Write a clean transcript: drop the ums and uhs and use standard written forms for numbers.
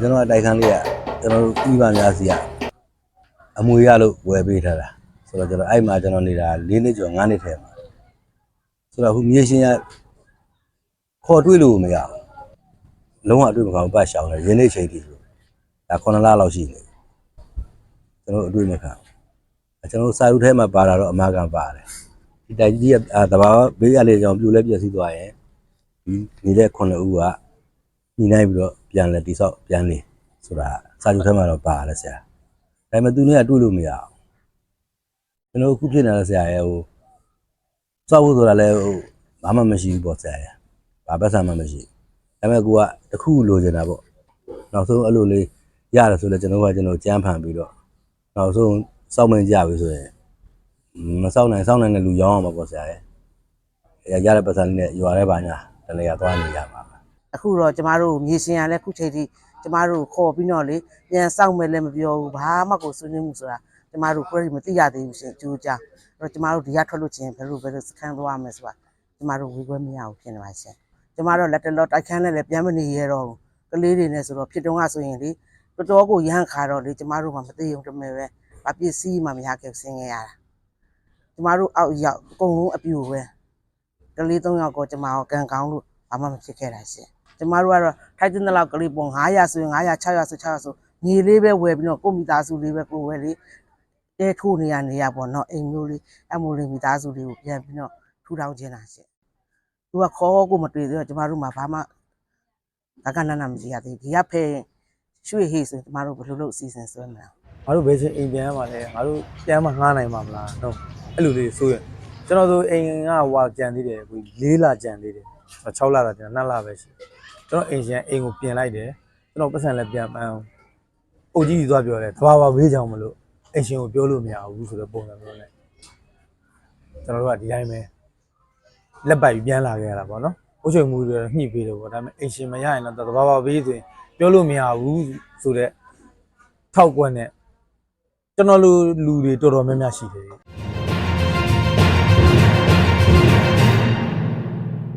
ကျွန်တော်တိုက်ခန်းလေးကကျွန်တော်တို့ပြီးပါများစီကအမွေရလို့ဝယ်ပေးထားတာဆိုတော့ကျွန်တော်အဲ့မှာကျွန်တော်နေတာ၄နှစ်ကျော်၅နှစ်ထဲမှာဆိုတော့အခုမြေရှင်ကခေါ်တွေ့လို့မရဘူးလုံးဝအတွေ့မကောင်းပတ်ရှောင်းတယ်ရင်းနှိမ့်ချိန်တည်းဆိုဒါ9လလောက်ရှိနေကျွန်တော်အတွေ့မခံကျွန်တော်စာရုပ်ထဲမှာပါတာတော့အမှားကန်ပါတယ်ဒီတိုက်ကြီးကတဘာဘေးရလေးကြောင့်ပြိုလဲပြည့်စည်သွားရင်ဒီနေတဲ့9ဦးကညှိနှိုင်းပြီးတော့ပြန်လဲတိဆောက်ပြန်နေဆိုတာစာရုပ်ထဲမှာတော့ပါတယ်ဆရာဒါပေမဲ့သူနဲ့ကတွေ့လို့မရအောင်ကျွန်တော်အခုဖြစ်နေတဲ့ဆရာရဲ့ဟိုစောက်ဖို့ဆိုတာလဲဟိုဘာမှမရှိဘူးပေါ့ဆရာရဲ့ဘာပတ်စံမှမရှိဒါပေမဲ့ကိုကတခုလိုချင်တာပေါ့နောက်ဆုံးအဲ့လိုလေးရတယ်ဆိုလဲကျွန်တော်ကြမ်းဖန်ပြီးတော့နောက်ဆုံးစောက်မင်းကြပြီဆိုရင်မစောက်နိုင်တဲ့လူရောင်းအောင်ပါပေါ့ဆရာရဲ့ရတဲ့ပတ်စံလေးနဲ့ရွာထဲပါညာတနေရာသွားနေရပါမယ်အခုတော့ကျမတို့မြေရှင်ရလဲခုချိန်ထိကျမတို့ခေါ်ပြီးတော့လေပြန်စောက်မယ်လည်းမပြောဘူးဘာမှကိုဆွေးနွေးမှုဆိုတာကျမတို့ကိုယ်မသိရသေးဘူးရှင်ကြိုးကြအဲ့တော့ကျမတို့ဒီကထွက်လို့ချင်းဘယ်လိုစခန်းသွားမယ်ဆိုတာကျမတို့ဝေခွဲမရဘူးဖြစ်နေပါရှင်ကျမတို့လက်တလောတိုက်ခန်းနဲ့လည်းပြန်မနေရတော့ဘူးကလေးတွေနဲ့ဆိုတော့ဖြစ်တုန်းကဆိုရင်လေတော်တော်ကိုရဟန်းခါတော့လေကျမတို့မှမသိအောင်တမဲပဲအပစ္စည်းမှမရခဲ့ဆင်းခဲ့ရတာကျမတို့အောက်ရောက်အကုန်လုံးအပြူပဲကလေး3ယောက်ကိုကျမတို့ကန်ကောင်းလို့ဘာမှမဖြစ်ခဲ့တာရှင်ကျမတို့ကတော့ထိုက်တဲ့လောက်ကလေးပုံ900ဆိုရင်900 600ဆို600ဆိုညီလေးပဲဝယ်ပြီးတော့ကိုမိသားစုလေးပဲကိုဝယ်လေတဲထိုးနေရပေါ့နော်အိမ်မျိုးလေးအမိုးလေးမိသားစုလေးကိုပြန်ပြီးတော့ထူထောင်ခြင်းတာရှင်သူကခေါ်ကိုမတွေ့သေးတော့ကျမတို့မှဘာမှကနမကြည့်ရသေးဒီကဖဲရွှေဟေးဆိုကျမတို့ဘယ်လိုလုပ်အစီအစဉ်ဆွဲမလဲငါတို့ဘယ်ချိန်အိမ်ပြန်ရမှာလဲငါတို့ပြန်မငှားနိုင်မှာမလားတော့အဲ့လိုလေးဆိုရင်ကျွန်တော်ဆိုအိမ်ကဟွာကြံသေးတယ်ကို4လကြံသေးတယ်6လတာကျွန်တော်2လပဲရှိကျွန်တော်အိမ်ရှင်အိမ်ကိုပြင်လိုက်တယ်ကျွန်တော်ပတ်စံလည်းပြန်ပန်းအုတ်ကြီးသွားပြောတယ်တဘာဝဘေးကြောင်မလို့အိမ်ရှင်ကိုပြောလို့မရဘူးဆိုတော့ပုံစံမျိုးနဲ့ကျွန်တော်တို့ကဒီတိုင်းပဲလက်ပိုက်ပြန်လာခဲ့ရတာပေါ့နော်အုတ်ချုပ်မှုတွေညှိပေးတယ်ပေါ့ဒါပေမဲ့အိမ်ရှင်မရရင်တော့တဘာဝဘေးဆိုရင်ပြောလို့မရဘူးဆိုတော့ထောက်ကွက်နဲ့ကျွန်တော်လူတွေတော်တော်များများရှိတယ်